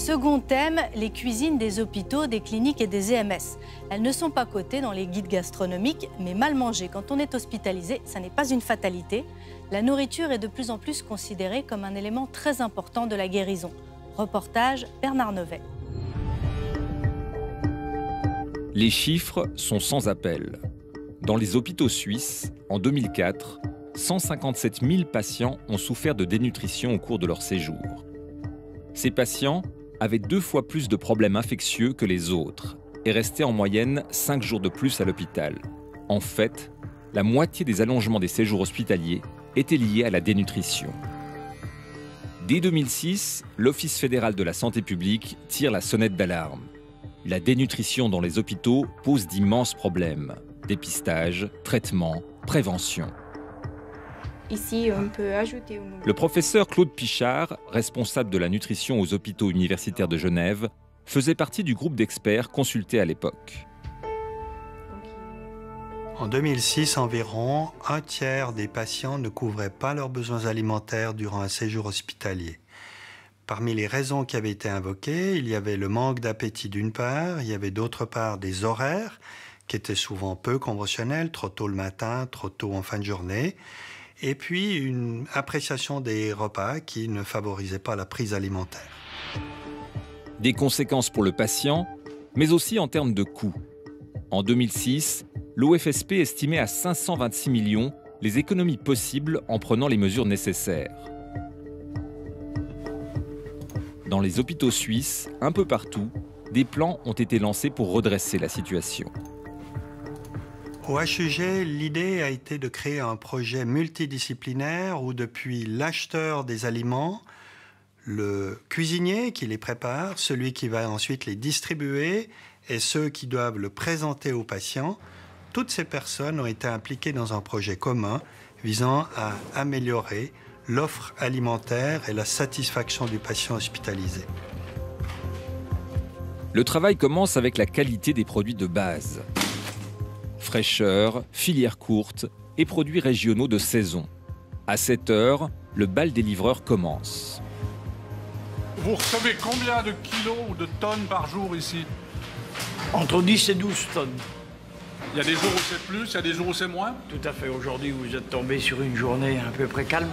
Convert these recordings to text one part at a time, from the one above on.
Second thème, les cuisines des hôpitaux, des cliniques et des EMS. Elles ne sont pas cotées dans les guides gastronomiques, mais mal manger quand on est hospitalisé, ça n'est pas une fatalité. La nourriture est de plus en plus considérée comme un élément très important de la guérison. Reportage Bernard Nevet. Les chiffres sont sans appel. Dans les hôpitaux suisses, en 2004, 157 000 patients ont souffert de dénutrition au cours de leur séjour. Ces patients avaient 2 fois plus de problèmes infectieux que les autres et restaient en moyenne 5 jours de plus à l'hôpital. En fait, la moitié des allongements des séjours hospitaliers étaient liés à la dénutrition. Dès 2006, l'Office fédéral de la santé publique tire la sonnette d'alarme. La dénutrition dans les hôpitaux pose d'immenses problèmes. Dépistage, traitement, prévention. Ici, on peut ajouter... Le professeur Claude Pichard, responsable de la nutrition aux hôpitaux universitaires de Genève, faisait partie du groupe d'experts consultés à l'époque. En 2006, environ un tiers des patients ne couvraient pas leurs besoins alimentaires durant un séjour hospitalier. Parmi les raisons qui avaient été invoquées, il y avait le manque d'appétit d'une part, il y avait d'autre part des horaires qui étaient souvent peu conventionnels, trop tôt le matin, trop tôt en fin de journée, et puis une appréciation des repas qui ne favorisait pas la prise alimentaire. Des conséquences pour le patient, mais aussi en termes de coûts. En 2006, l'OFSP estimait à 526 millions les économies possibles en prenant les mesures nécessaires. Dans les hôpitaux suisses, un peu partout, des plans ont été lancés pour redresser la situation. Au HUG, l'idée a été de créer un projet multidisciplinaire où depuis l'acheteur des aliments, le cuisinier qui les prépare, celui qui va ensuite les distribuer et ceux qui doivent le présenter aux patients, toutes ces personnes ont été impliquées dans un projet commun visant à améliorer l'offre alimentaire et la satisfaction du patient hospitalisé. Le travail commence avec la qualité des produits de base. Fraîcheur, filière courte et produits régionaux de saison. À 7 heures, le bal des livreurs commence. Vous recevez combien de kilos ou de tonnes par jour ici? Entre 10 et 12 tonnes. Il y a des jours où c'est plus, il y a des jours où c'est moins? Tout à fait. Aujourd'hui, vous êtes tombé sur une journée à peu près calme.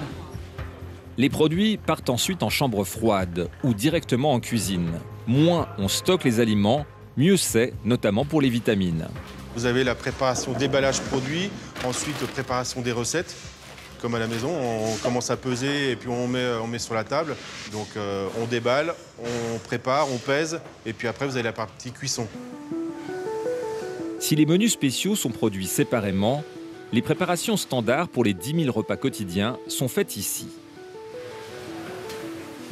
Les produits partent ensuite en chambre froide ou directement en cuisine. Moins on stocke les aliments, mieux c'est, notamment pour les vitamines. Vous avez la préparation déballage produit, ensuite préparation des recettes. Comme à la maison, on commence à peser et puis on met sur la table. Donc on déballe, on prépare, on pèse et puis après vous avez la partie cuisson. Si les menus spéciaux sont produits séparément, les préparations standards pour les 10 000 repas quotidiens sont faites ici.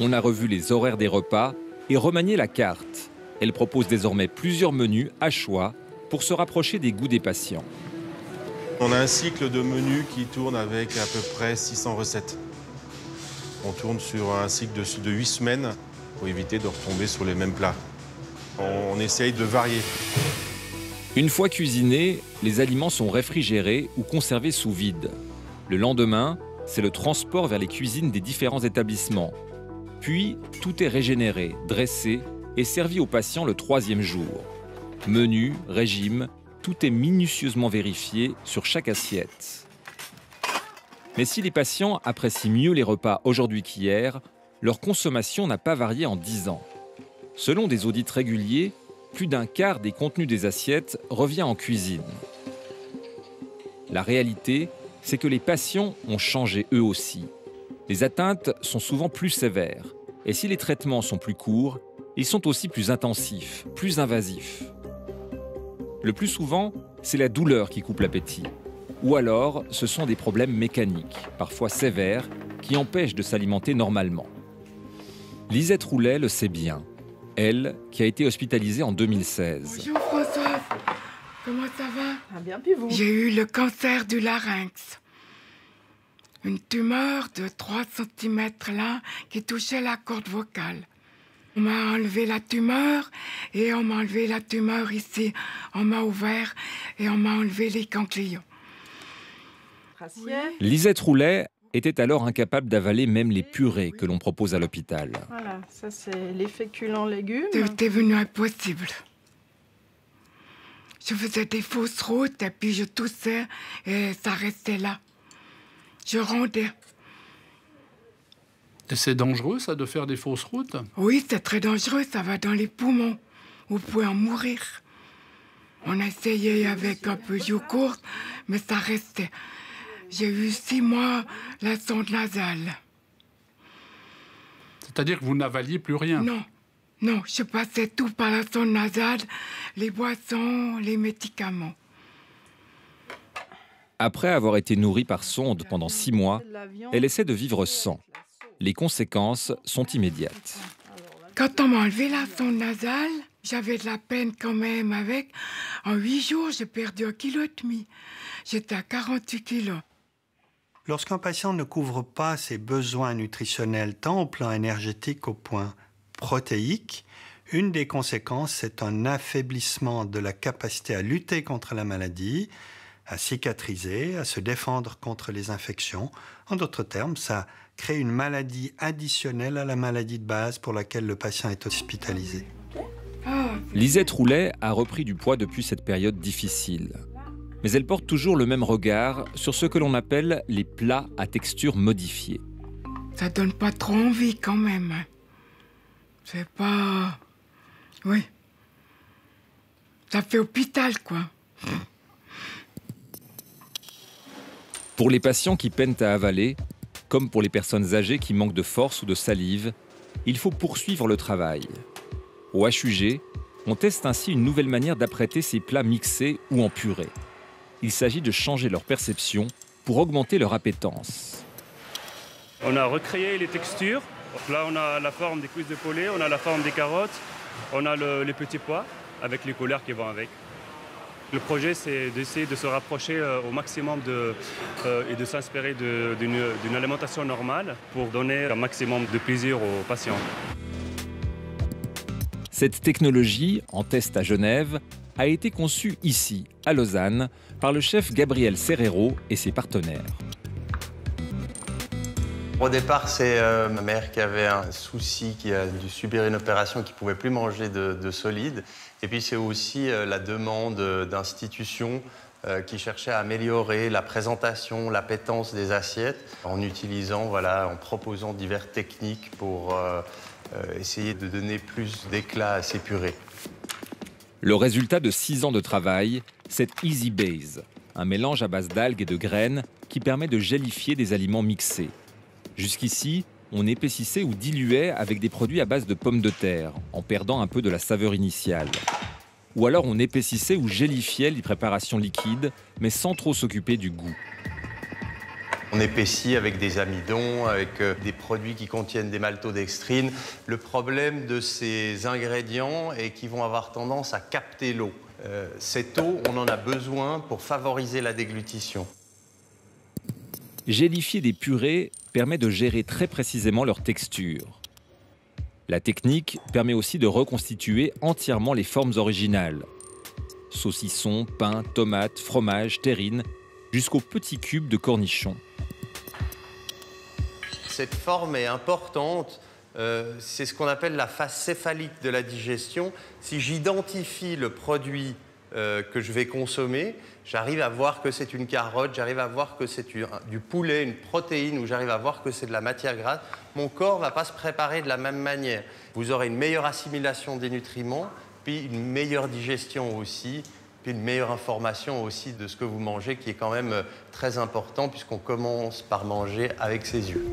On a revu les horaires des repas et remanié la carte. Elle propose désormais plusieurs menus à choix pour se rapprocher des goûts des patients. On a un cycle de menus qui tourne avec à peu près 600 recettes. On tourne sur un cycle de 8 semaines pour éviter de retomber sur les mêmes plats. On essaye de varier. Une fois cuisinés, les aliments sont réfrigérés ou conservés sous vide. Le lendemain, c'est le transport vers les cuisines des différents établissements. Puis, tout est régénéré, dressé et servi aux patients le 3e jour. Menu, régime, tout est minutieusement vérifié sur chaque assiette. Mais si les patients apprécient mieux les repas aujourd'hui qu'hier, leur consommation n'a pas varié en 10 ans. Selon des audits réguliers, plus d'un quart des contenus des assiettes revient en cuisine. La réalité, c'est que les patients ont changé eux aussi. Les atteintes sont souvent plus sévères. Et si les traitements sont plus courts, ils sont aussi plus intensifs, plus invasifs. Le plus souvent, c'est la douleur qui coupe l'appétit. Ou alors, ce sont des problèmes mécaniques, parfois sévères, qui empêchent de s'alimenter normalement. Lisette Roulet le sait bien. Elle, qui a été hospitalisée en 2016. Bonjour Françoise, comment ça va? Ah bien, puis vous? J'ai eu le cancer du larynx. Une tumeur de 3 cm là qui touchait la corde vocale. On m'a enlevé la tumeur et on m'a enlevé la tumeur ici. On m'a ouvert et on m'a enlevé les ganglions. Lisette Roulet étaient alors incapables d'avaler même les purées que l'on propose à l'hôpital. Voilà, ça c'est les féculents légumes. C'était devenu impossible. Je faisais des fausses routes et puis je toussais et ça restait là. Je rondais. C'est dangereux, ça, de faire des fausses routes? Oui, c'est très dangereux, ça va dans les poumons. Vous pouvez en mourir. On a essayé avec un peu d'eau courte, mais ça restait. J'ai eu 6 mois la sonde nasale. C'est-à-dire que vous n'avaliez plus rien? Non, non, je passais tout par la sonde nasale, les boissons, les médicaments. Après avoir été nourrie par sonde pendant 6 mois, elle essaie de vivre sans. Les conséquences sont immédiates. Quand on m'a enlevé la sonde nasale, j'avais de la peine quand même avec. En 8 jours, j'ai perdu 1,5 kg. J'étais à 48 kilos. Lorsqu'un patient ne couvre pas ses besoins nutritionnels tant au plan énergétique qu'au point protéique, une des conséquences, c'est un affaiblissement de la capacité à lutter contre la maladie, à cicatriser, à se défendre contre les infections. En d'autres termes, ça crée une maladie additionnelle à la maladie de base pour laquelle le patient est hospitalisé. Lisette Roulet a repris du poids depuis cette période difficile. Mais elle porte toujours le même regard sur ce que l'on appelle les plats à texture modifiée. Ça donne pas trop envie quand même. C'est pas... Oui. Ça fait hôpital, quoi. Pour les patients qui peinent à avaler, comme pour les personnes âgées qui manquent de force ou de salive, il faut poursuivre le travail. Au HUG, on teste ainsi une nouvelle manière d'apprêter ces plats mixés ou en purée. Il s'agit de changer leur perception pour augmenter leur appétence. On a recréé les textures. Là, on a la forme des cuisses de poulet, on a la forme des carottes, on a les petits pois avec les couleurs qui vont avec. Le projet, c'est d'essayer de se rapprocher au maximum et de s'inspirer d'une alimentation normale pour donner un maximum de plaisir aux patients. Cette technologie, en test à Genève, a été conçue ici, à Lausanne, par le chef Gabriel Serrero et ses partenaires. Au départ, c'est ma mère qui avait un souci, qui a dû subir une opération, qui ne pouvait plus manger de solide. Et puis c'est aussi la demande d'institutions qui cherchaient à améliorer la présentation, l'appétence des assiettes en utilisant, en proposant diverses techniques pour essayer de donner plus d'éclat à ces purées. Le résultat de 6 ans de travail, c'est Easy Base, un mélange à base d'algues et de graines qui permet de gélifier des aliments mixés. Jusqu'ici, on épaississait ou diluait avec des produits à base de pommes de terre, en perdant un peu de la saveur initiale. Ou alors on épaississait ou gélifiait les préparations liquides, mais sans trop s'occuper du goût. On épaissit avec des amidons, avec des produits qui contiennent des maltodextrines. Le problème de ces ingrédients est qu'ils vont avoir tendance à capter l'eau. Cette eau, on en a besoin pour favoriser la déglutition. Gélifier des purées permet de gérer très précisément leur texture. La technique permet aussi de reconstituer entièrement les formes originales. Saucisson, pain, tomates, fromage, terrine, jusqu'aux petits cubes de cornichons. Cette forme est importante, c'est ce qu'on appelle la phase céphalique de la digestion. Si j'identifie le produit que je vais consommer, j'arrive à voir que c'est une carotte, j'arrive à voir que c'est du poulet, une protéine, ou j'arrive à voir que c'est de la matière grasse. Mon corps ne va pas se préparer de la même manière. Vous aurez une meilleure assimilation des nutriments, puis une meilleure digestion aussi, puis une meilleure information aussi de ce que vous mangez, qui est quand même très important, puisqu'on commence par manger avec ses yeux.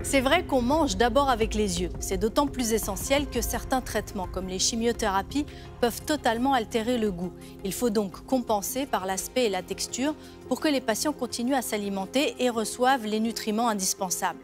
C'est vrai qu'on mange d'abord avec les yeux. C'est d'autant plus essentiel que certains traitements, comme les chimiothérapies, peuvent totalement altérer le goût. Il faut donc compenser par l'aspect et la texture pour que les patients continuent à s'alimenter et reçoivent les nutriments indispensables.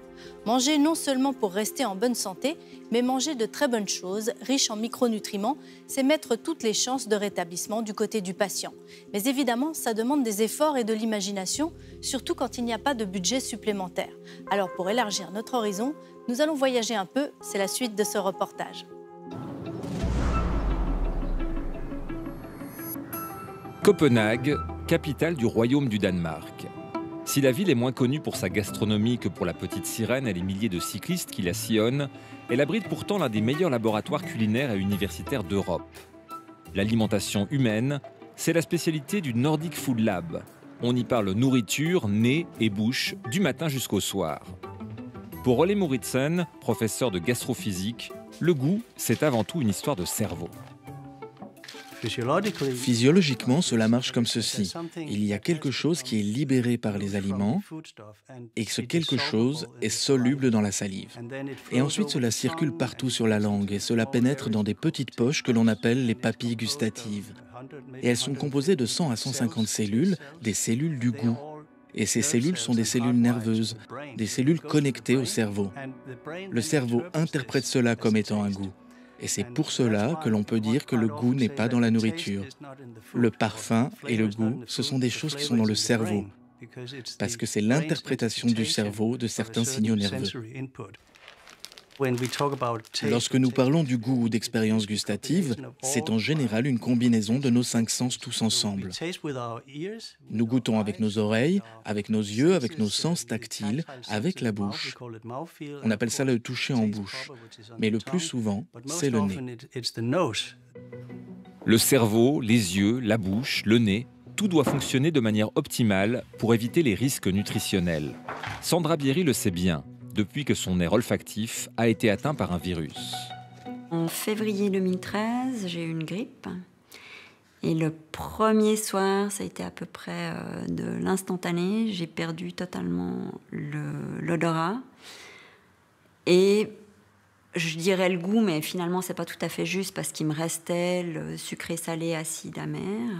Manger non seulement pour rester en bonne santé, mais manger de très bonnes choses, riches en micronutriments, c'est mettre toutes les chances de rétablissement du côté du patient. Mais évidemment, ça demande des efforts et de l'imagination, surtout quand il n'y a pas de budget supplémentaire. Alors pour élargir notre horizon, nous allons voyager un peu, c'est la suite de ce reportage. Copenhague, capitale du royaume du Danemark. Si la ville est moins connue pour sa gastronomie que pour la petite sirène et les milliers de cyclistes qui la sillonnent, elle abrite pourtant l'un des meilleurs laboratoires culinaires et universitaires d'Europe. L'alimentation humaine, c'est la spécialité du Nordic Food Lab. On y parle nourriture, nez et bouche, du matin jusqu'au soir. Pour Ole Moritzen, professeur de gastrophysique, le goût, c'est avant tout une histoire de cerveau. Physiologiquement, cela marche comme ceci. Il y a quelque chose qui est libéré par les aliments et ce quelque chose est soluble dans la salive. Et ensuite, cela circule partout sur la langue et cela pénètre dans des petites poches que l'on appelle les papilles gustatives. Et elles sont composées de 100 à 150 cellules, des cellules du goût. Et ces cellules sont des cellules nerveuses, des cellules connectées au cerveau. Le cerveau interprète cela comme étant un goût. Et c'est pour cela que l'on peut dire que le goût n'est pas dans la nourriture. Le parfum et le goût, ce sont des choses qui sont dans le cerveau, parce que c'est l'interprétation du cerveau de certains signaux nerveux. Lorsque nous parlons du goût ou d'expérience gustative, c'est en général une combinaison de nos 5 sens tous ensemble. Nous goûtons avec nos oreilles, avec nos yeux, avec nos sens tactiles, avec la bouche. On appelle ça le toucher en bouche. Mais le plus souvent, c'est le nez. Le cerveau, les yeux, la bouche, le nez, tout doit fonctionner de manière optimale pour éviter les risques nutritionnels. Sandra Bierry le sait bien, depuis que son nerf olfactif a été atteint par un virus. En février 2013, j'ai eu une grippe. Et le premier soir, ça a été à peu près de l'instantané. J'ai perdu totalement l'odorat. Et je dirais le goût, mais finalement, c'est pas tout à fait juste parce qu'il me restait le sucré, salé, acide, amer.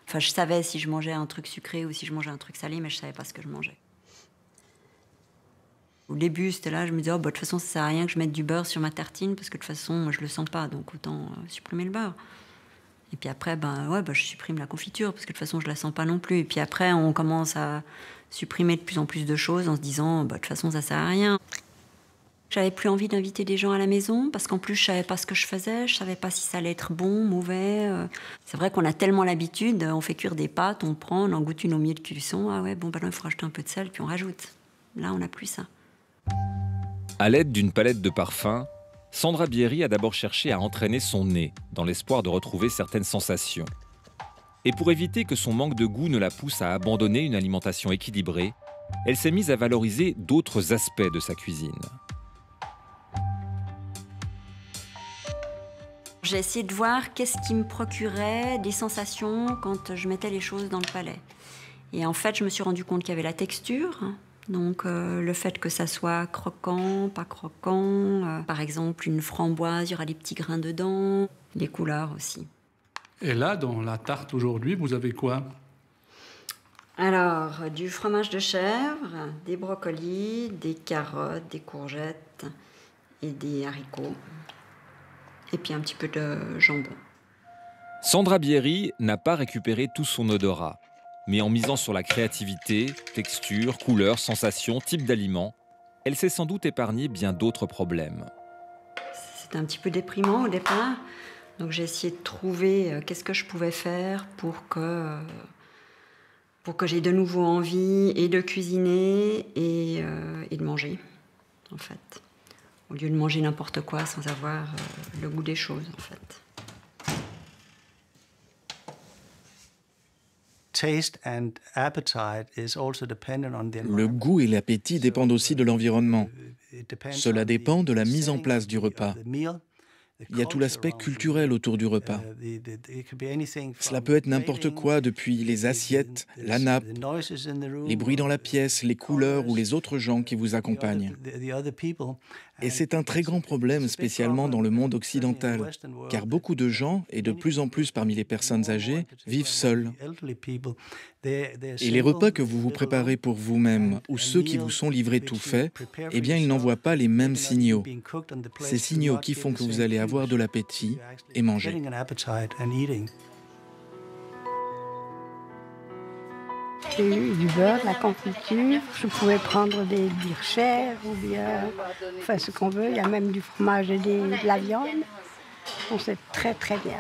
Enfin, je savais si je mangeais un truc sucré ou si je mangeais un truc salé, mais je savais pas ce que je mangeais. Au début, c'était là, je me disais, oh, bah, de toute façon, ça sert à rien que je mette du beurre sur ma tartine, parce que de toute façon, moi, je le sens pas, donc autant supprimer le beurre. Et puis après, je supprime la confiture, parce que de toute façon, je la sens pas non plus. Et puis après, on commence à supprimer de plus en plus de choses en se disant, bah, de toute façon, ça sert à rien. J'avais plus envie d'inviter des gens à la maison, parce qu'en plus, je savais pas ce que je faisais, je savais pas si ça allait être bon, mauvais. C'est vrai qu'on a tellement l'habitude, on fait cuire des pâtes, on prend, on en goûte une au milieu de cuisson, ah ouais, bon, bah là, il faut rajouter un peu de sel, puis on rajoute. Là, on n'a plus ça. À l'aide d'une palette de parfums, Sandra Bierry a d'abord cherché à entraîner son nez, dans l'espoir de retrouver certaines sensations. Et pour éviter que son manque de goût ne la pousse à abandonner une alimentation équilibrée, elle s'est mise à valoriser d'autres aspects de sa cuisine. J'ai essayé de voir qu'est-ce qui me procurait des sensations quand je mettais les choses dans le palais. Et en fait, je me suis rendu compte qu'il y avait la texture. Donc le fait que ça soit croquant, pas croquant, par exemple une framboise, il y aura des petits grains dedans, les couleurs aussi. Et là, dans la tarte aujourd'hui, vous avez quoi? Alors, du fromage de chèvre, des brocolis, des carottes, des courgettes et des haricots. Et puis un petit peu de jambon. Sandra Bierry n'a pas récupéré tout son odorat. Mais en misant sur la créativité, texture, couleur, sensation, type d'aliment, elle s'est sans doute épargnée bien d'autres problèmes. C'était un petit peu déprimant au départ, donc j'ai essayé de trouver qu'est-ce que je pouvais faire pour que j'ai de nouveau envie et de cuisiner et de manger, en fait. Au lieu de manger n'importe quoi sans avoir le goût des choses, en fait. Le goût et l'appétit dépendent aussi de l'environnement. Cela dépend de la mise en place du repas. Il y a tout l'aspect culturel autour du repas. Cela peut être n'importe quoi, depuis les assiettes, la nappe, les bruits dans la pièce, les couleurs ou les autres gens qui vous accompagnent. Et c'est un très grand problème, spécialement dans le monde occidental, car beaucoup de gens, et de plus en plus parmi les personnes âgées, vivent seuls. Et les repas que vous vous préparez pour vous-même, ou ceux qui vous sont livrés tout faits, eh bien, ils n'envoient pas les mêmes signaux. Ces signaux qui font que vous allez avoir de l'appétit et manger. J'ai eu du beurre, de la confiture, je pouvais prendre des birchères ou bien enfin ce qu'on veut, il y a même du fromage et de la viande. On sait très très bien.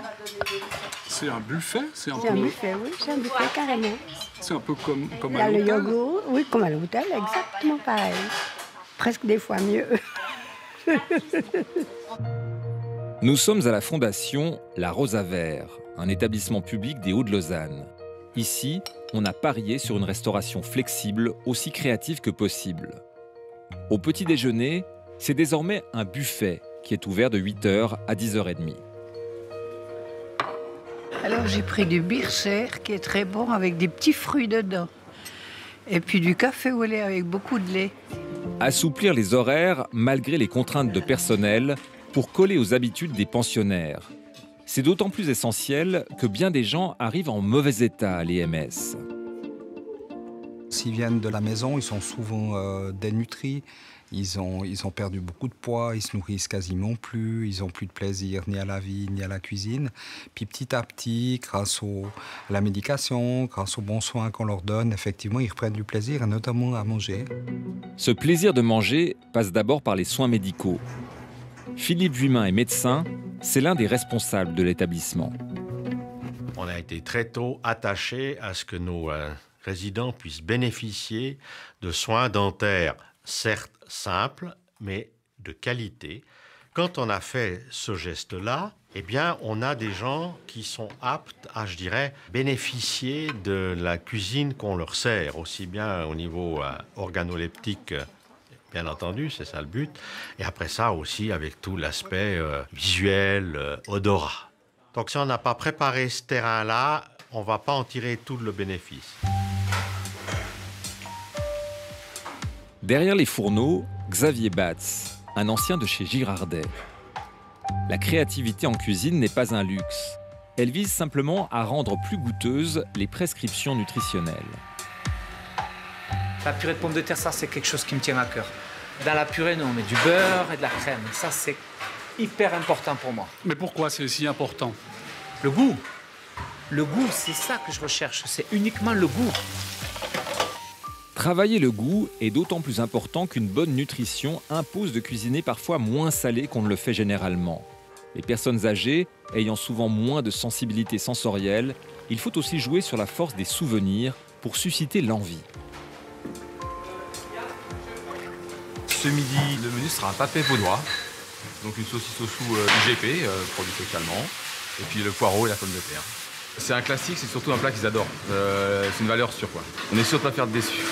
C'est un buffet? C'est un buffet, oui, c'est un buffet carrément. C'est un peu comme Il y a à l'hôtel? le yogourt, oui, comme à l'hôtel, exactement pareil. Presque des fois mieux. Nous sommes à la fondation La Rose à Verre, un établissement public des Hauts-de-Lausanne. Ici, on a parié sur une restauration flexible, aussi créative que possible. Au petit déjeuner, c'est désormais un buffet qui est ouvert de 8h à 10h30. Alors j'ai pris du bircher qui est très bon avec des petits fruits dedans. Et puis du café au lait avec beaucoup de lait. Assouplir les horaires malgré les contraintes de personnel pour coller aux habitudes des pensionnaires. C'est d'autant plus essentiel que bien des gens arrivent en mauvais état à l'EMS. S'ils viennent de la maison, ils sont souvent dénutris. Ils ont perdu beaucoup de poids, ils se nourrissent quasiment plus, ils n'ont plus de plaisir ni à la vie ni à la cuisine. Puis petit à petit, grâce à la médication, grâce aux bons soins qu'on leur donne, effectivement, ils reprennent du plaisir, et notamment à manger. Ce plaisir de manger passe d'abord par les soins médicaux. Philippe Vuimin est médecin, c'est l'un des responsables de l'établissement. On a été très tôt attachés à ce que nos résidents puissent bénéficier de soins dentaires, certes simples, mais de qualité. Quand on a fait ce geste-là, eh bien, on a des gens qui sont aptes à, je dirais, bénéficier de la cuisine qu'on leur sert, aussi bien au niveau organoleptique, bien entendu, c'est ça le but, et après ça aussi avec tout l'aspect visuel, odorat. Donc si on n'a pas préparé ce terrain-là, on ne va pas en tirer tout le bénéfice. Derrière les fourneaux, Xavier Batz, un ancien de chez Girardet. La créativité en cuisine n'est pas un luxe. Elle vise simplement à rendre plus goûteuses les prescriptions nutritionnelles. La purée de pommes de terre, ça, c'est quelque chose qui me tient à cœur. Dans la purée, nous, on met du beurre et de la crème. Ça, c'est hyper important pour moi. Mais pourquoi c'est si important? Le goût. Le goût, c'est ça que je recherche. C'est uniquement le goût. Travailler le goût est d'autant plus important qu'une bonne nutrition impose de cuisiner parfois moins salé qu'on ne le fait généralement. Les personnes âgées, ayant souvent moins de sensibilité sensorielle, il faut aussi jouer sur la force des souvenirs pour susciter l'envie. Ce midi, le menu sera un papé vaudois, donc une saucisse au chou IGP, produite localement, et puis le poireau et la pomme de terre. C'est un classique, c'est surtout un plat qu'ils adorent. C'est une valeur sûre, quoi. On est sûr de ne pas faire de déçus.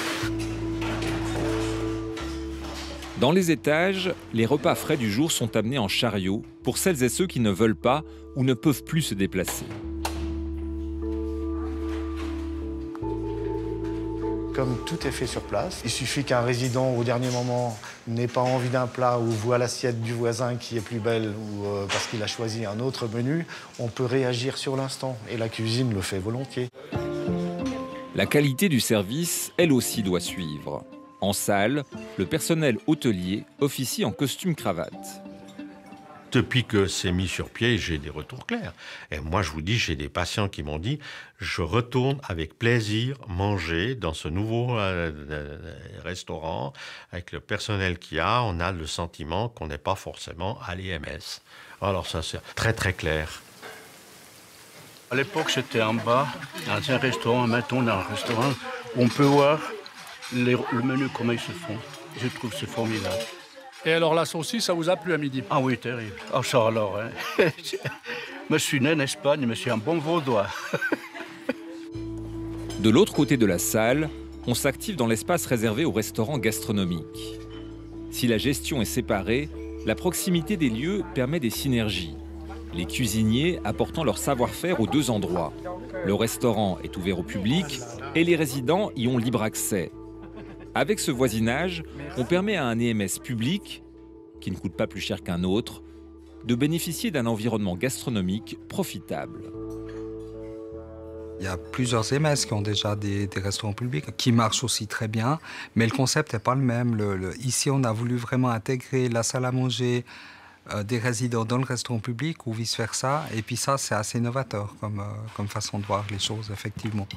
Dans les étages, les repas frais du jour sont amenés en chariot pour celles et ceux qui ne veulent pas ou ne peuvent plus se déplacer. Comme tout est fait sur place, il suffit qu'un résident au dernier moment n'ait pas envie d'un plat ou voit l'assiette du voisin qui est plus belle ou parce qu'il a choisi un autre menu, on peut réagir sur l'instant et la cuisine le fait volontiers. La qualité du service, elle aussi, doit suivre. En salle, le personnel hôtelier officie en costume-cravate. Depuis que c'est mis sur pied, j'ai des retours clairs. Et moi, je vous dis, j'ai des patients qui m'ont dit « Je retourne avec plaisir manger dans ce nouveau restaurant. Avec le personnel qu'il y a, on a le sentiment qu'on n'est pas forcément à l'EMS. » Alors ça, c'est très, très clair. À l'époque, c'était en bas, dans un restaurant. Maintenant, on a un restaurant où on peut voir le menu, comment ils se font. Je trouve que c'est formidable. Et alors la saucisse, ça vous a plu à midi? Ah oui, terrible. Ah ça alors, hein. Je suis né en Espagne, mais je suis un bon vaudois. De l'autre côté de la salle, on s'active dans l'espace réservé aux restaurants gastronomiques. Si la gestion est séparée, la proximité des lieux permet des synergies. Les cuisiniers apportant leur savoir-faire aux deux endroits. Le restaurant est ouvert au public et les résidents y ont libre accès. Avec ce voisinage, on permet à un EMS public, qui ne coûte pas plus cher qu'un autre, de bénéficier d'un environnement gastronomique profitable. Il y a plusieurs EMS qui ont déjà des restaurants publics qui marchent aussi très bien, mais le concept n'est pas le même. Ici, on a voulu vraiment intégrer la salle à manger des résidents dans le restaurant public ou vice-versa. Et puis ça, c'est assez novateur comme façon de voir les choses, effectivement.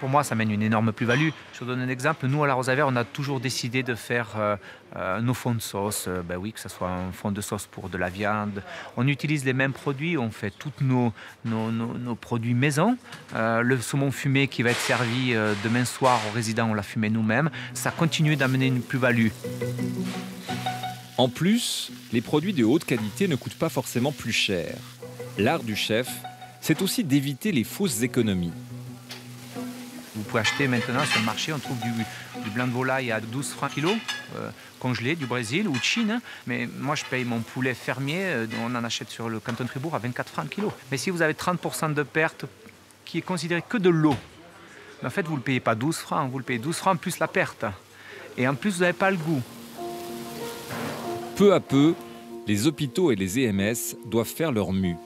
Pour moi, ça mène une énorme plus-value. Je vous donne un exemple. Nous, à la Rosavère, on a toujours décidé de faire nos fonds de sauce. Oui, que ce soit un fond de sauce pour de la viande. On utilise les mêmes produits. On fait tous nos produits maison. Le saumon fumé qui va être servi demain soir aux résidents, on l'a fumé nous-mêmes. Ça continue d'amener une plus-value. En plus, les produits de haute qualité ne coûtent pas forcément plus cher. L'art du chef, c'est aussi d'éviter les fausses économies. Vous pouvez acheter maintenant sur le marché, on trouve du blanc de volaille à 12 francs kilo, congelé du Brésil ou de Chine. Hein. Mais moi, je paye mon poulet fermier, on en achète sur le canton de Fribourg à 24 francs kilo. Mais si vous avez 30% de perte qui est considérée que de l'eau, en fait, vous ne le payez pas 12 francs, vous le payez 12 francs plus la perte. Et en plus, vous n'avez pas le goût. Peu à peu, les hôpitaux et les EMS doivent faire leur mue.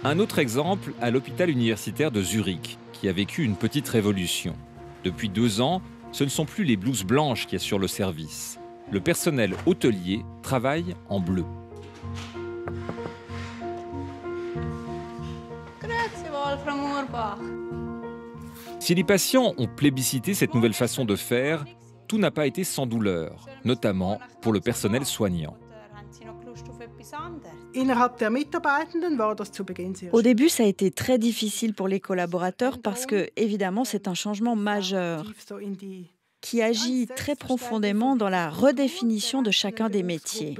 Un autre exemple à l'hôpital universitaire de Zurich, qui a vécu une petite révolution. Depuis 2 ans, ce ne sont plus les blouses blanches qui assurent le service. Le personnel hôtelier travaille en bleu. Si les patients ont plébiscité cette nouvelle façon de faire, tout n'a pas été sans douleur, notamment pour le personnel soignant. Au début, ça a été très difficile pour les collaborateurs parce que, évidemment, c'est un changement majeur qui agit très profondément dans la redéfinition de chacun des métiers.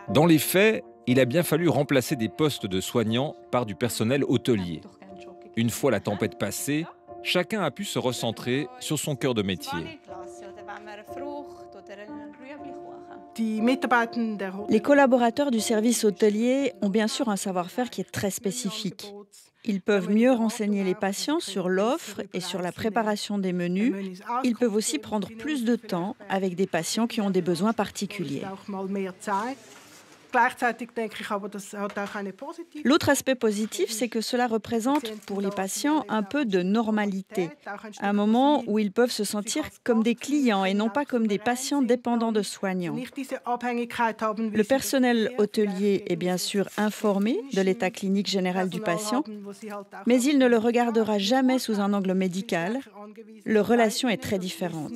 Dans les faits, il a bien fallu remplacer des postes de soignants par du personnel hôtelier. Une fois la tempête passée, chacun a pu se recentrer sur son cœur de métier. Les collaborateurs du service hôtelier ont bien sûr un savoir-faire qui est très spécifique. Ils peuvent mieux renseigner les patients sur l'offre et sur la préparation des menus. Ils peuvent aussi prendre plus de temps avec des patients qui ont des besoins particuliers. L'autre aspect positif, c'est que cela représente pour les patients un peu de normalité, un moment où ils peuvent se sentir comme des clients et non pas comme des patients dépendants de soignants. Le personnel hôtelier est bien sûr informé de l'état clinique général du patient, mais il ne le regardera jamais sous un angle médical. Leur relation est très différente.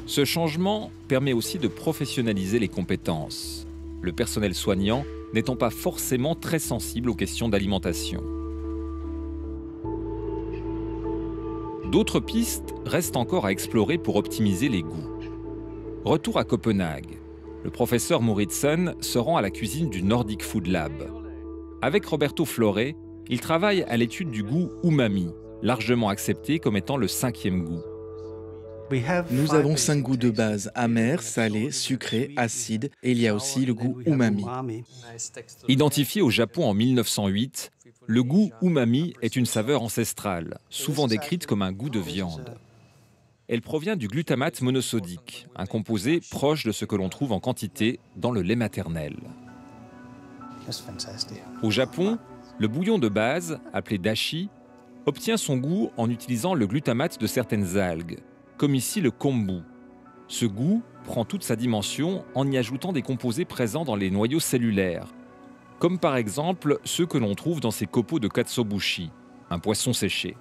Ce changement permet aussi de professionnaliser les compétences. Le personnel soignant n'étant pas forcément très sensible aux questions d'alimentation. D'autres pistes restent encore à explorer pour optimiser les goûts. Retour à Copenhague. Le professeur Moritzen se rend à la cuisine du Nordic Food Lab. Avec Roberto Flore, il travaille à l'étude du goût umami, largement accepté comme étant le 5e goût. Nous avons 5 goûts de base, amer, salé, sucré, acide, et il y a aussi le goût umami. Identifié au Japon en 1908, le goût umami est une saveur ancestrale, souvent décrite comme un goût de viande. Elle provient du glutamate monosodique, un composé proche de ce que l'on trouve en quantité dans le lait maternel. Au Japon, le bouillon de base, appelé dashi, obtient son goût en utilisant le glutamate de certaines algues, comme ici le kombu. Ce goût prend toute sa dimension en y ajoutant des composés présents dans les noyaux cellulaires, comme par exemple ceux que l'on trouve dans ces copeaux de katsuobushi, un poisson séché.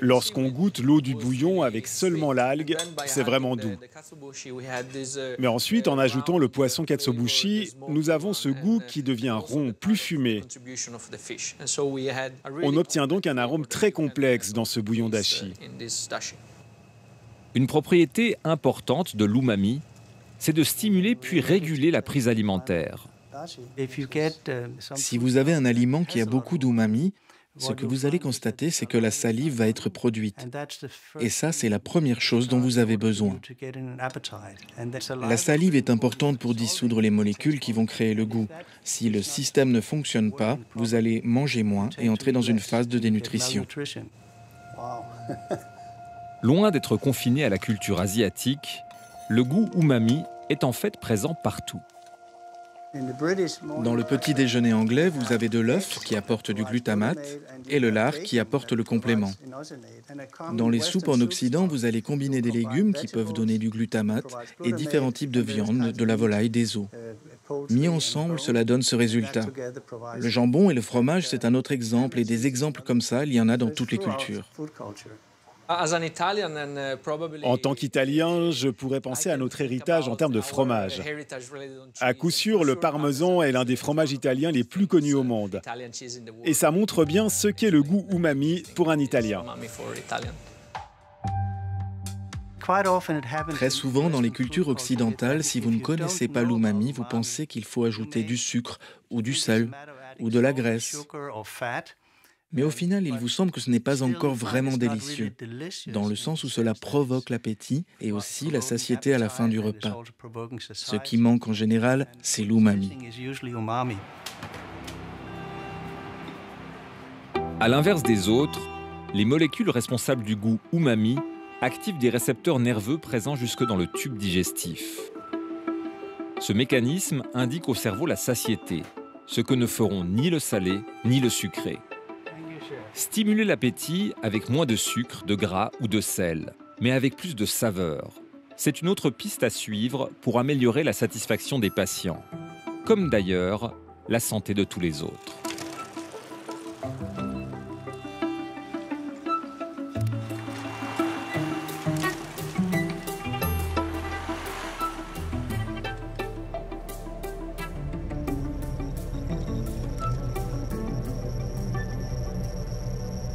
Lorsqu'on goûte l'eau du bouillon avec seulement l'algue, c'est vraiment doux. Mais ensuite, en ajoutant le poisson katsuobushi, nous avons ce goût qui devient rond, plus fumé. On obtient donc un arôme très complexe dans ce bouillon dashi. Une propriété importante de l'umami, c'est de stimuler puis réguler la prise alimentaire. Si vous avez un aliment qui a beaucoup d'umami, ce que vous allez constater, c'est que la salive va être produite. Et ça, c'est la première chose dont vous avez besoin. La salive est importante pour dissoudre les molécules qui vont créer le goût. Si le système ne fonctionne pas, vous allez manger moins et entrer dans une phase de dénutrition. Loin d'être confiné à la culture asiatique, le goût umami est en fait présent partout. Dans le petit déjeuner anglais, vous avez de l'œuf qui apporte du glutamate et le lard qui apporte le complément. Dans les soupes en Occident, vous allez combiner des légumes qui peuvent donner du glutamate et différents types de viande, de la volaille, des os. Mis ensemble, cela donne ce résultat. Le jambon et le fromage, c'est un autre exemple, et des exemples comme ça, il y en a dans toutes les cultures. En tant qu'Italien, je pourrais penser à notre héritage en termes de fromage. À coup sûr, le parmesan est l'un des fromages italiens les plus connus au monde. Et ça montre bien ce qu'est le goût umami pour un Italien. Très souvent, dans les cultures occidentales, si vous ne connaissez pas l'umami, vous pensez qu'il faut ajouter du sucre ou du sel ou de la graisse. Mais au final, il vous semble que ce n'est pas encore vraiment délicieux, dans le sens où cela provoque l'appétit et aussi la satiété à la fin du repas. Ce qui manque en général, c'est l'umami. À l'inverse des autres, les molécules responsables du goût umami activent des récepteurs nerveux présents jusque dans le tube digestif. Ce mécanisme indique au cerveau la satiété, ce que ne feront ni le salé ni le sucré. Stimuler l'appétit avec moins de sucre, de gras ou de sel, mais avec plus de saveur. C'est une autre piste à suivre pour améliorer la satisfaction des patients, comme d'ailleurs la santé de tous les autres.